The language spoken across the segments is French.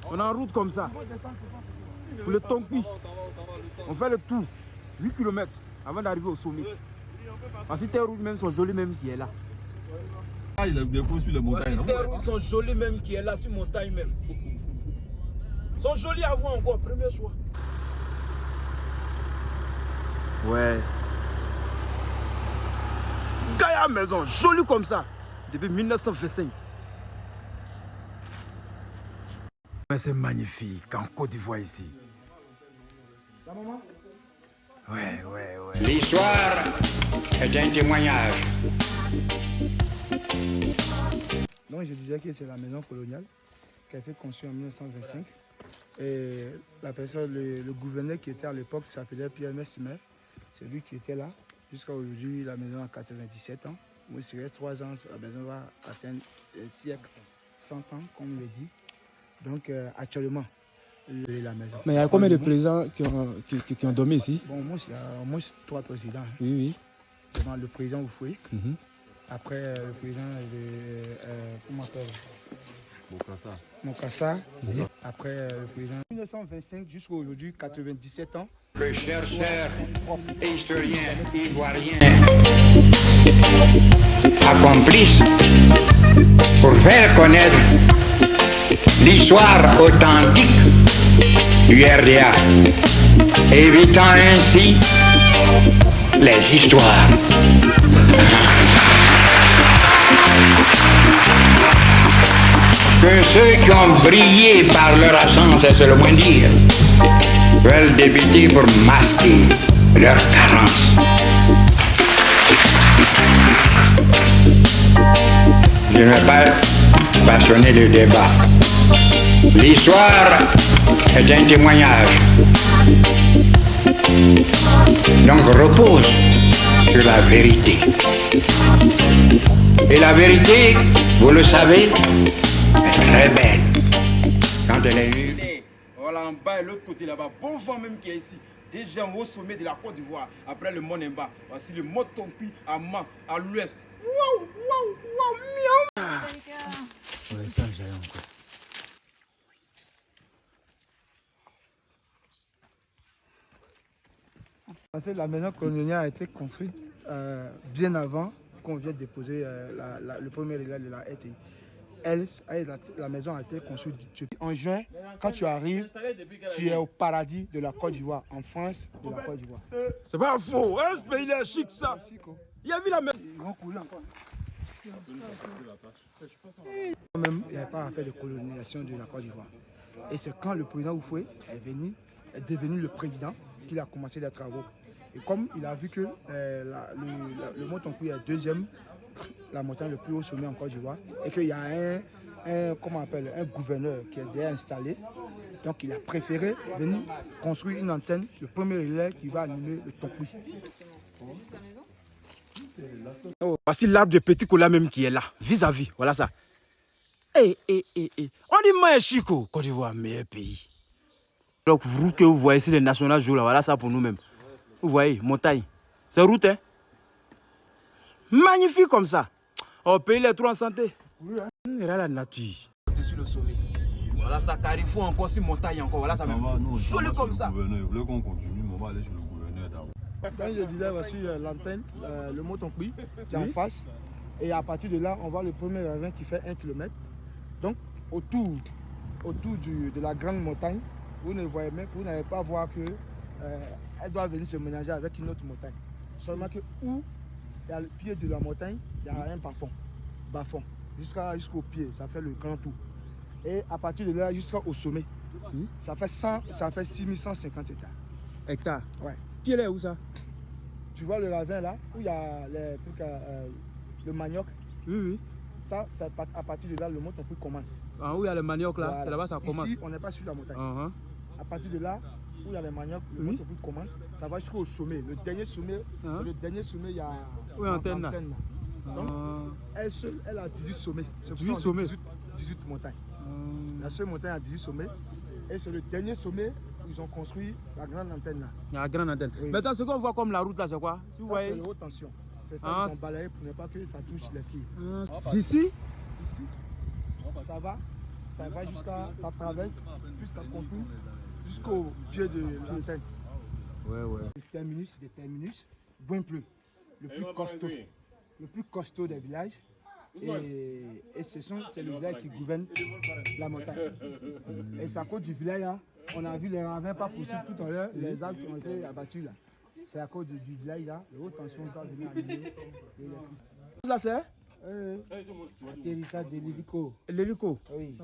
On est en route comme ça. Pour le Tonkpi. On fait le tour. 8 km avant d'arriver au sommet. Parce que tes routes même sont jolies même qui est là. Ah, il a des points sur les montagnes. Tes routes sont jolies même qui est là sur montagne même. Ils sont jolis à voir encore, premier choix. Ouais. Gaïa maison, jolie comme ça. Depuis 1925. C'est magnifique en Côte d'Ivoire ici. La maman? Ouais. L'histoire est un témoignage. Donc je disais que c'est la maison coloniale qui a été conçue en 1925. Et la personne, le gouverneur qui était à l'époque s'appelait Pierre Messimer. C'est lui qui était là. Jusqu'à aujourd'hui, la maison a 97 ans. Moi, s'il reste 3 ans, la maison va atteindre un siècle, 100 ans, comme on le dit. Donc actuellement, la maison. Mais il y a combien de présidents qui ont dormi ici? Bon, il y a au moins 3 présidents. Hein. Oui. Le président Oufoué. Après, le président comment on appelle? Mokassa. Après, le président 1925 jusqu'à aujourd'hui, 97 ans. Que chercheurs et historiens ivoiriens accomplissent pour faire connaître l'histoire authentique du RDA, évitant ainsi les histoires. Que ceux qui ont brillé par leur absence, c'est le moins dire, veulent débiter pour masquer leur carence. Je ne vais pas passionner le débat. L'histoire est un témoignage. Donc repose sur la vérité. Et la vérité, vous le savez, est très belle. Quand elle est nue. Voilà en bas et l'autre côté là-bas, bon vent même qui est ici. Déjà au sommet de la Côte d'Ivoire, après le mont Nemba. Voici le mont Tonkpi à l'ouest. Waouh, miaou. Ouais, ça j'ai encore. Parce que la maison coloniale a été construite bien avant qu'on vienne déposer le premier relais de la RTI. La maison a été construite en juin. Quand tu arrives, tu es au paradis de la Côte d'Ivoire, en France de la Côte d'Ivoire. C'est pas faux, hein? Ce pays est chic ça. Il a vu la maison. Ils vont couler encore. Même, il n'y avait pas à faire de colonisation de la Côte d'Ivoire. Et c'est quand le président Oufoué est devenu le président qu'il a commencé les travaux. Et comme il a vu que le mont Tonkpi est deuxième, la montagne le plus haut sommet en Côte d'Ivoire, et qu'il y a un gouverneur qui est déjà installé, donc il a préféré venir construire une antenne, le premier relais qui va allumer le Tonkpi. Voici l'arbre de Petit Cola même qui est là, vis-à-vis, voilà ça. On dit moi Chico, Côte d'Ivoire, meilleur pays. Donc vous que vous voyez ici les nationales jouent là, voilà ça pour nous-mêmes. Vous voyez, montagne. C'est route, hein? Magnifique comme ça. Oh, pays est trop en santé. Oui, hein? Il y a la nature. Sur le sommet. Voilà ça, Carrefour encore, si montagne encore. Voilà ça, ça même. Joli comme ça. Je voulais qu'on continue, mais on va aller sur le gouverneur d'abord. Quand je disais, voici l'antenne, le mont Tonkpi qui est en face. Et à partir de là, on voit le premier ravin qui fait 1 km. Donc, autour de la grande montagne, vous ne voyez même, vous n'allez pas voir que elle doit venir se mélanger avec une autre montagne. Seulement que où il y a le pied de la montagne, il y a un bas-fond, jusqu'au pied, ça fait le grand tour. Et à partir de là, jusqu'au sommet, ça fait 6150 hectares. Hectares? Ouais. Pied là, où ça? Tu vois le ravin là, où il y a les trucs, le manioc. Oui. Ça, à partir de là, le mont Tonkpi commence. Ah, où il y a le manioc là, voilà. C'est là-bas ça commence. Ici, on n'est pas sur la montagne. À partir de là, où il y a les manioc, le mont Tonkpi commence, ça va jusqu'au sommet. Le dernier sommet, il y a l'antenne là. Donc, elle seule, elle a 18 sommets. C'est 18 sommets. 18 montagnes. La seule montagne a 18 sommets. Et c'est le dernier sommet où ils ont construit la grande antenne là. La grande antenne. Oui. Maintenant, ce qu'on voit comme la route là, c'est quoi? Si vous voyez. C'est haute tension. C'est ça qu'ils ont balayé pour ne pas que ça touche les filles. D'ici? Ça va ça va jusqu'à, ça traverse, puis ça contourne jusqu'au pied de l'antenne. Ouais, ouais. Le terminus, Boimpleu, le plus costaud des villages. Et c'est le village qui gouverne la montagne. Et c'est à cause du village là, on a vu les ravins pas possibles tout à l'heure, les arbres qui ont été abattus là. C'est à cause du village là, les hautes tensions doivent venir allumer. Là c'est atterrissage de l'hélico. L'hélico? Oui.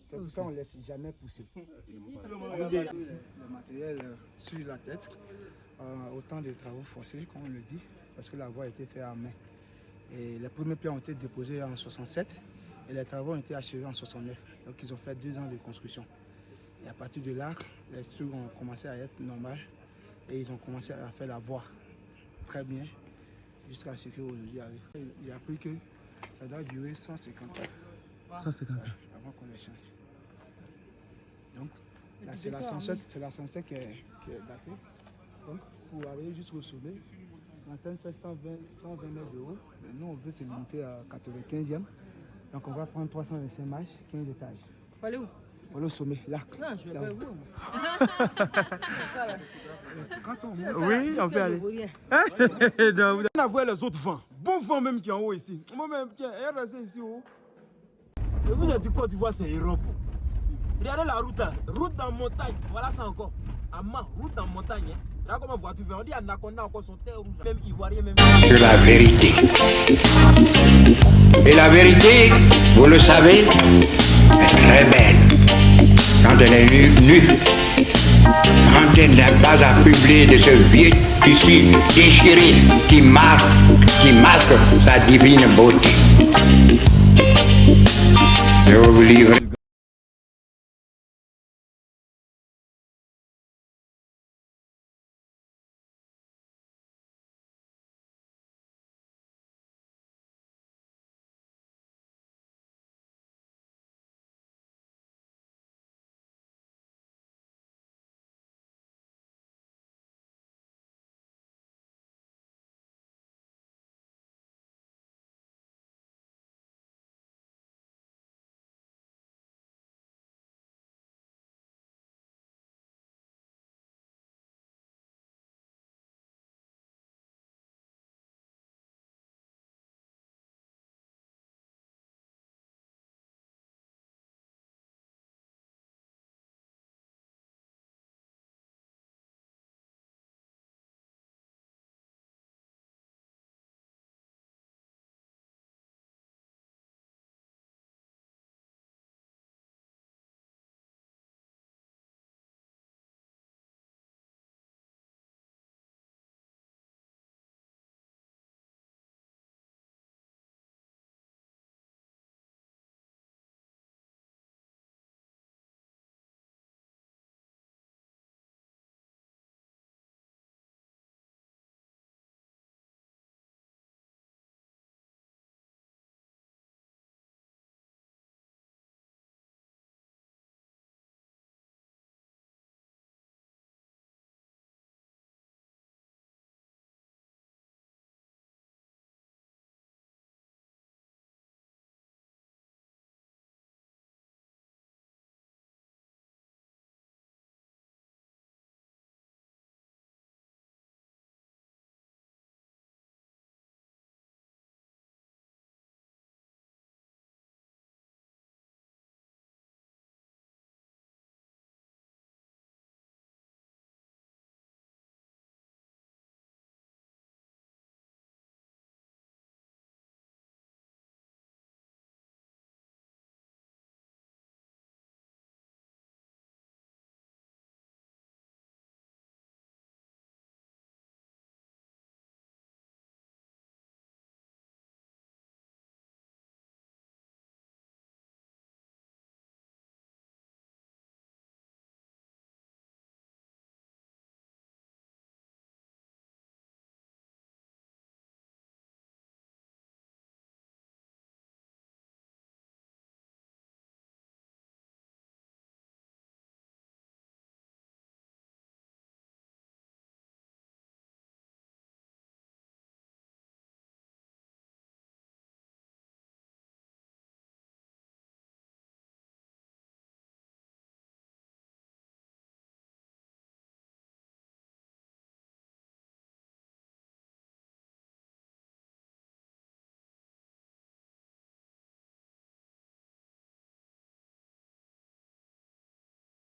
C'est pour ça qu'on ne laisse jamais pousser. Le matériel sur la tête, autant de travaux forcés, comme on le dit, parce que la voie a été faite à main. Et les premiers plans ont été déposés en 67 et les travaux ont été achevés en 69. Donc ils ont fait 2 ans de construction. Et à partir de là, les trucs ont commencé à être normaux et ils ont commencé à faire la voie très bien jusqu'à ce qu'aujourd'hui arrive. Il a appris que ça doit durer 150 ans. 150 ans. Avant qu'on les change. Donc là c'est l'ascenseur qui est daté. Donc pour arriver jusqu'au sommet, l'antenne fait 120 mètres de haut. Mais nous on veut se limiter à 95e. Donc on va prendre 325 marches, 15 étages. Faut aller où? Pour aller au sommet, là. Non, je vais pas où. Quand on monte, Oui, on peut aller. On a vu les autres vents. Bon vent même qui est en haut ici. Moi-même, tiens, restez ici haut. Et vous êtes du Côte d'Ivoire, c'est Europe. Regardez la route, hein. Route en montagne. Voilà ça encore. Amma, route en montagne. Hein. Regarde comment voiture fait. On dit à Nakonda encore son terre rouge. Même Ivoirien, même. De la vérité. Et la vérité, vous le savez, est très belle quand elle est nue. Quand elle n'est pas à publier de ce vieux tissu déchiré qui masque sa divine beauté. Je vais vous livrer